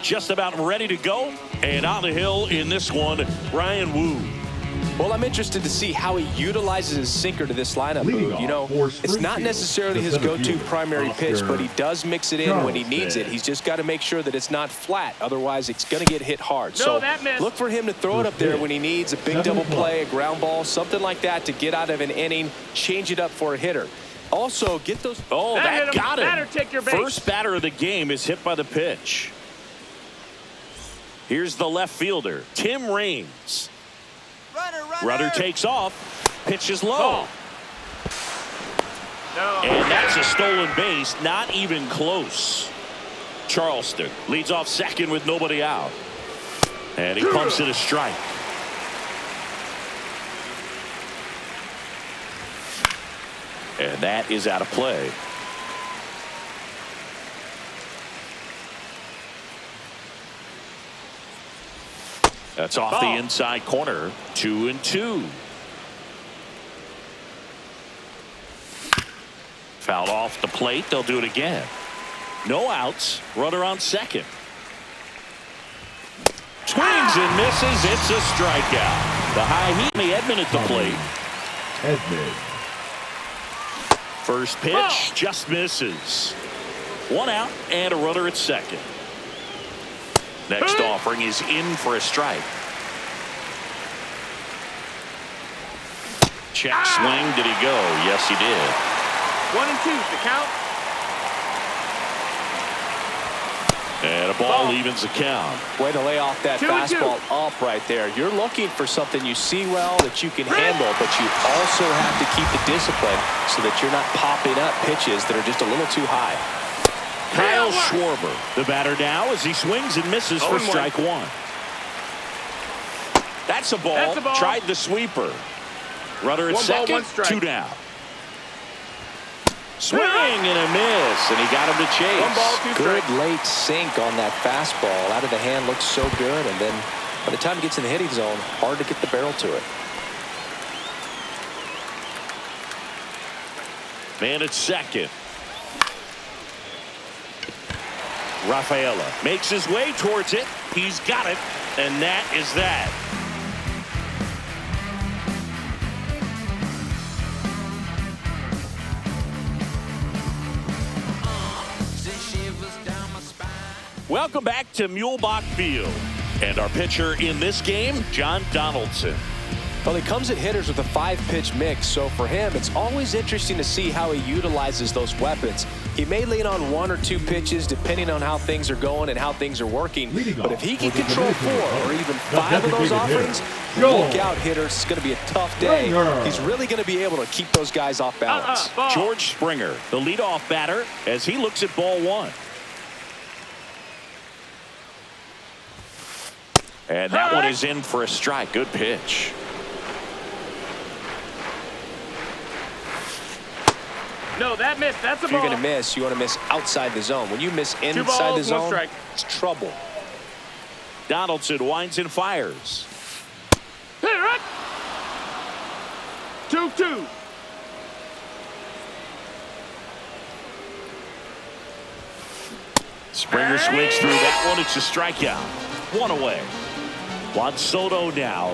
just about ready to go. And on the hill in this one, Ryan Wu. Well, I'm interested to see how he utilizes his sinker to this lineup move. You know, it's not necessarily his go-to primary pitch, but he does mix it in when he needs it. He's just got to make sure that it's not flat. Otherwise, it's going to get hit hard. So look for him to throw it up there when he needs a big double play, a ground ball, something like that to get out of an inning, change it up for a hitter. Also, get those. Oh, that got him. First batter of the game is hit by the pitch. Here's the left fielder, Tim Raines. Runner takes off. Pitch is low. And that's a stolen base. Not even close. Charleston leads off second with nobody out. And he pumps it a strike. And that is out of play. That's off the inside corner. 2-2. Fouled off the plate. They'll do it again. No outs. Runner on second. Swings and misses. It's a strikeout. The high heat. Edman at the plate. Edman. First pitch just misses. One out and a runner at second. Next offering is in for a strike. Check swing. Did he go? Yes, he did. 1-2 the count. And a ball evens the count. Way to lay off that fastball up right there. You're looking for something you see well that you can handle, but you also have to keep the discipline so that you're not popping up pitches that are just a little too high. Kyle Schwarber, the batter now as he swings and misses for strike one. That's a ball. Tried the sweeper. Runner at second, 2 down. Swing and a miss, and he got him to chase. 1 ball, 2 strikes. Good late sink on that fastball. Out of the hand looks so good, and then by the time it gets in the hitting zone, hard to get the barrel to it. Man at second. Rafaela makes his way towards it. He's got it, and that is that. Welcome back to Mulebach Field. And our pitcher in this game, John Donaldson. Well, he comes at hitters with a 5-pitch mix, so for him, it's always interesting to see how he utilizes those weapons. He may lean on 1 or 2 pitches depending on how things are going and how things are working. But if he can control 4 or even 5 of those offerings, look out, hitters. It's going to be a tough day. He's really going to be able to keep those guys off balance. George Springer, the leadoff batter, as he looks at ball 1. And that one is in for a strike. Good pitch. No, that missed. That's a ball. If you're going to miss, you want to miss outside the zone. When you miss inside the zone, it's trouble. Donaldson winds and fires. 2-2. Springer swings through that one. It's a strikeout. 1 away. Juan Soto now.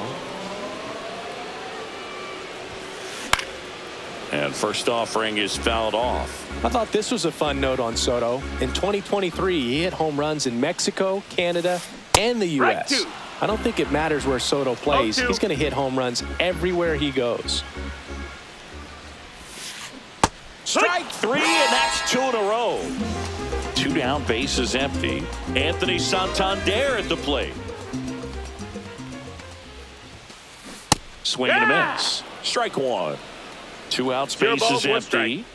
And first offering is fouled off. I thought this was a fun note on Soto. In 2023, he hit home runs in Mexico, Canada, and the U.S. I don't think it matters where Soto plays. He's going to hit home runs everywhere he goes. Strike 3, and that's 2 in a row. 2 down, base is empty. Anthony Santander at the plate. Swing and a miss. Strike 1. 2 outs, base is empty.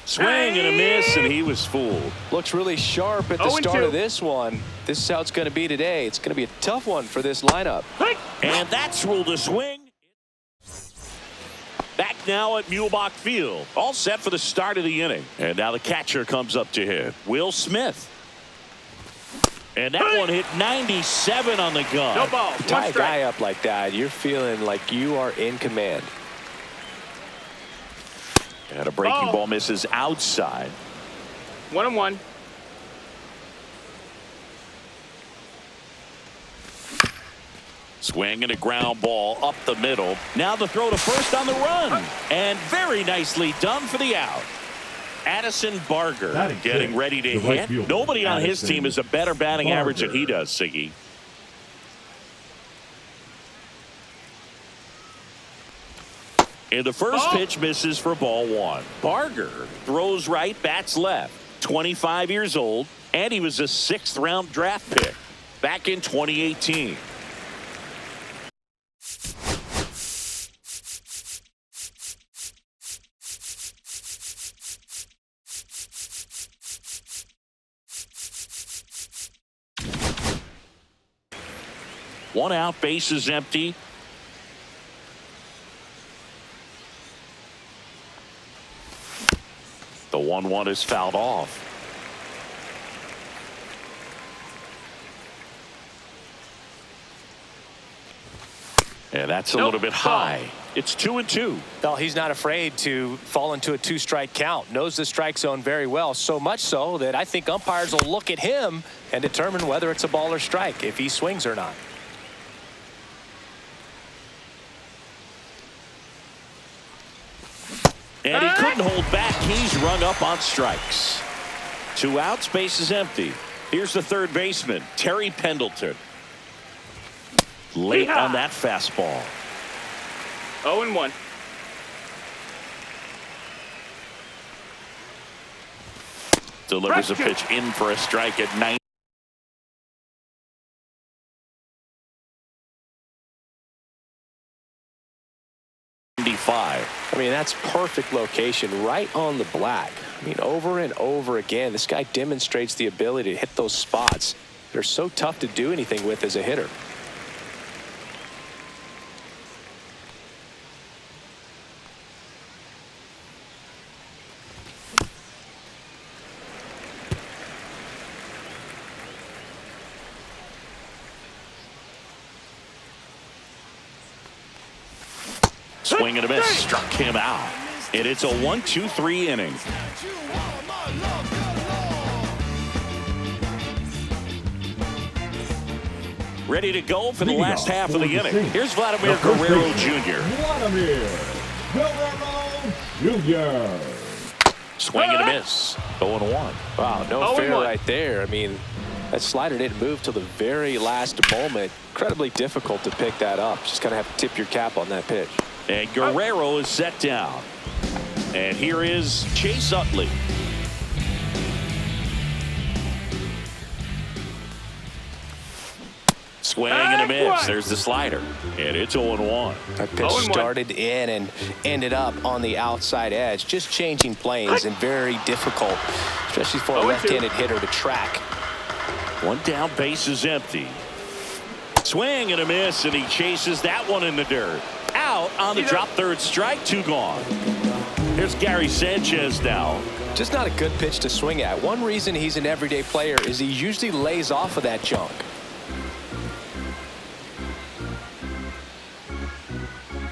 Swing and a miss, and he was fooled. Looks really sharp at the start of this one. This is how it's going to be today. It's going to be a tough one for this lineup. And that's ruled a swing. Back now at Mulebach Field. All set for the start of the inning. And now the catcher comes up to hit. Will Smith. And that one hit 97 on the gun. No ball. Tie a guy up like that, you're feeling like you are in command. And a breaking ball misses outside. 1-1. Swing and a ground ball up the middle. Now the throw to first on the run. And very nicely done for the out. Addison Barger getting ready to hit. Nobody on his team has a better batting average than he does, Siggy. And the first pitch misses for ball one. Barger throws right, bats left. 25 years old, and he was a 6th round draft pick back in 2018. One out, base is empty. The 1-1 is fouled off. And that's a little bit high. It's 2-2. Well, he's not afraid to fall into a 2-strike count. Knows the strike zone very well. So much so that I think umpires will look at him and determine whether it's a ball or strike, if he swings or not. And he couldn't hold back. He's rung up on strikes. 2 outs, base is empty. Here's the third baseman, Terry Pendleton. Late on that fastball. 0-1. Delivers a pitch in for a strike at 90. I mean, that's perfect location right on the black. I mean, over and over again, this guy demonstrates the ability to hit those spots. They're so tough to do anything with as a hitter. Swing and a miss, struck him out. And it's a 1-2-3 inning. Ready to go for the last half of the inning. Here's Vladimir Guerrero Jr. Swing and a miss. 0-1. Wow, no fair right there. I mean, that slider didn't move till the very last moment. Incredibly difficult to pick that up. Just kind of have to tip your cap on that pitch. And Guerrero is set down. And here is Chase Utley. Swing and a miss. There's the slider. And it's 0-1. That pitch started in and ended up on the outside edge. Just changing planes and very difficult, especially for a left-handed hitter to track. One down, base is empty. Swing and a miss, and he chases that one in the dirt. Out on the drop, third strike, 2 gone. There's Gary Sanchez now. Just not a good pitch to swing at. One reason he's an everyday player is he usually lays off of that junk.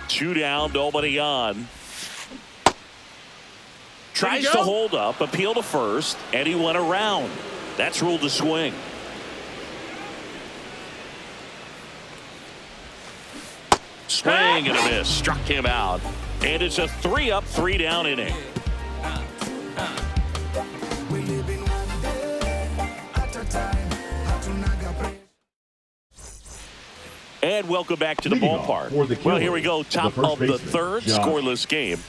Two down, nobody on. Tries to hold up, appeal to first, and he went around. That's ruled a swing. Swing and a miss, struck him out. And it's a 3-up, 3-down inning. And welcome back to the ballpark. Well, here we go, top of the third, scoreless game.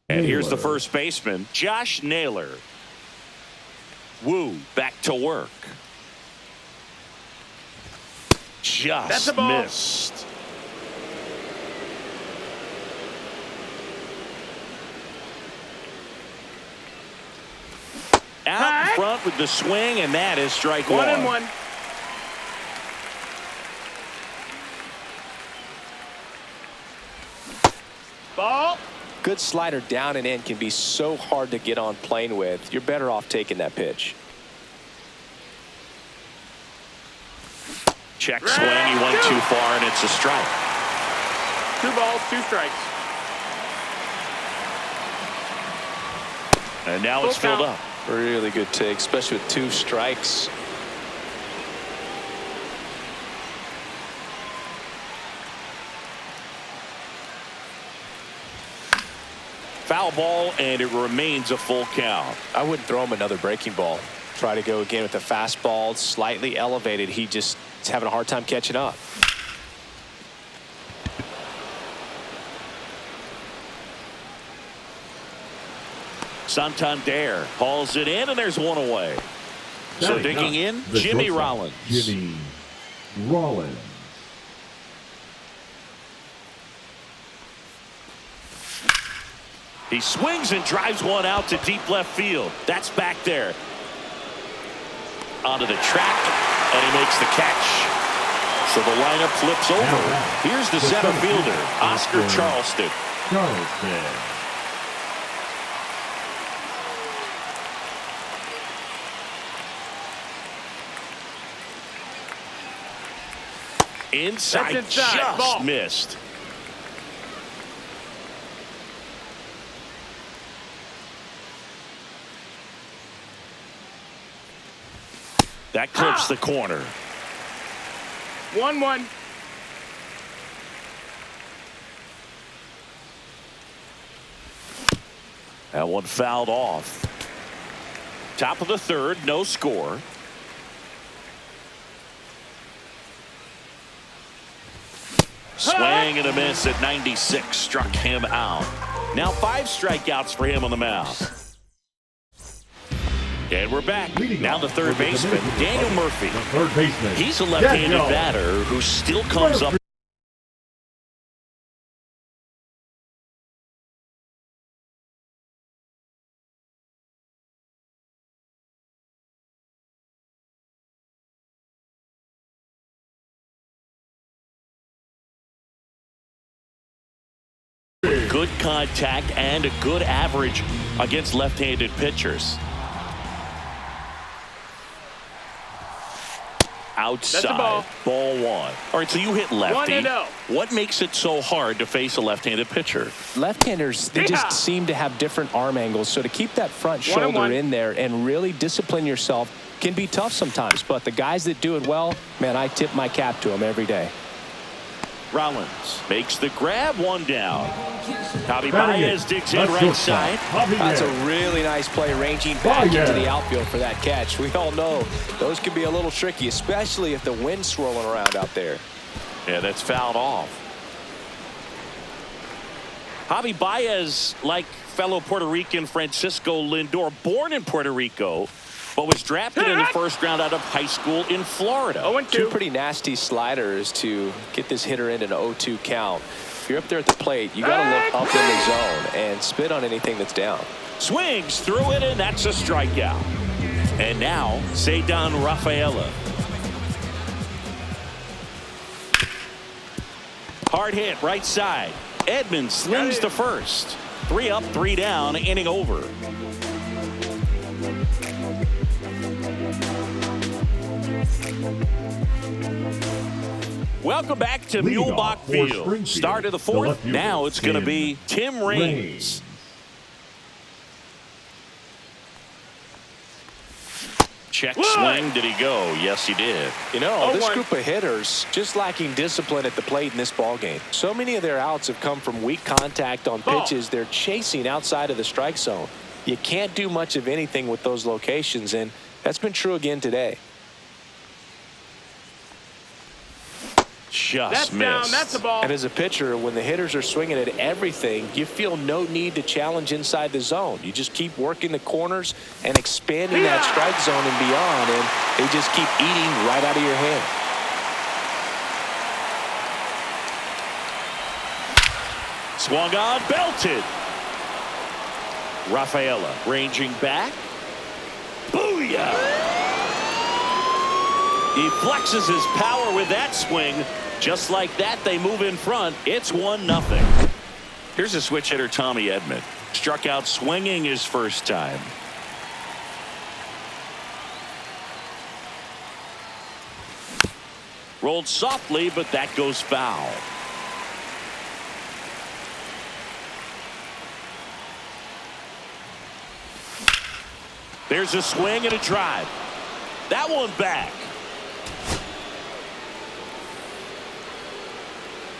And here's the first baseman, Josh Naylor. Woo, back to work. Just missed. Out in front with the swing, and that is strike one. 1-1. Ball. Good slider down and in can be so hard to get on plane with. You're better off taking that pitch. Check swing. He went too far, and it's a strike. 2 balls, 2 strikes. And now it's filled up. Really good take, especially with 2 strikes. Foul ball, and it remains a full count. I wouldn't throw him another breaking ball. Try to go again with the fastball, slightly elevated. He just is having a hard time catching up. Santander hauls it in, and there's one away. So digging in, Jimmy Rollins. Jimmy Rollins. He swings and drives one out to deep left field. That's back there. Onto the track, and he makes the catch. So the lineup flips over. Here's the center fielder, Oscar Charleston. Inside, just ball. Missed. That clips the corner. 1-1. That one fouled off. Top of the third, no score. Swing and a miss at 96, struck him out. Now 5 strikeouts for him on the mound. And we're back. Now the third baseman, Daniel Murphy. Third baseman. He's a left-handed batter who still comes up. Good contact and a good average against left-handed pitchers. Outside, ball 1. All right, so you hit lefty. 1-0. What makes it so hard to face a left-handed pitcher? Left-handers, they just seem to have different arm angles. So to keep that front shoulder in there and really discipline yourself can be tough sometimes. But the guys that do it well, man, I tip my cap to them every day. Rollins makes the grab, 1 down. Javi Baez digs in right side. That's a really nice play, ranging back into the outfield for that catch. We all know those can be a little tricky, especially if the wind's swirling around out there. Yeah, that's fouled off. Javi Baez, like fellow Puerto Rican Francisco Lindor, born in Puerto Rico, but was drafted in the first round out of high school in Florida. 0-2. 2 pretty nasty sliders to get this hitter in an 0-2 count. If you're up there at the plate, you got to look up in the zone and spit on anything that's down. Swings through it, and that's a strikeout. And now, Ceddanne Rafaela. Hard hit, right side. Edmonds slings to first. 3 up, 3 down, inning over. Welcome back to Mulebach Field. Start of the 4th. Now it's going to be Tim Raines. Check swing. Did he go? Yes, he did. You know, this group of hitters just lacking discipline at the plate in this ballgame. So many of their outs have come from weak contact on pitches they're chasing outside of the strike zone. You can't do much of anything with those locations, and that's been true again today. Just missed. Down. That's a ball. And as a pitcher, when the hitters are swinging at everything, you feel no need to challenge inside the zone. You just keep working the corners and expanding that strike zone and beyond, and they just keep eating right out of your hand. Swung on, belted. Rafaela ranging back. Booyah! He flexes his power with that swing. Just like that, they move in front. It's 1-0. Here's a switch hitter, Tommy Edman. Struck out swinging his first time. Rolled softly, but that goes foul. There's a swing and a drive. That one back.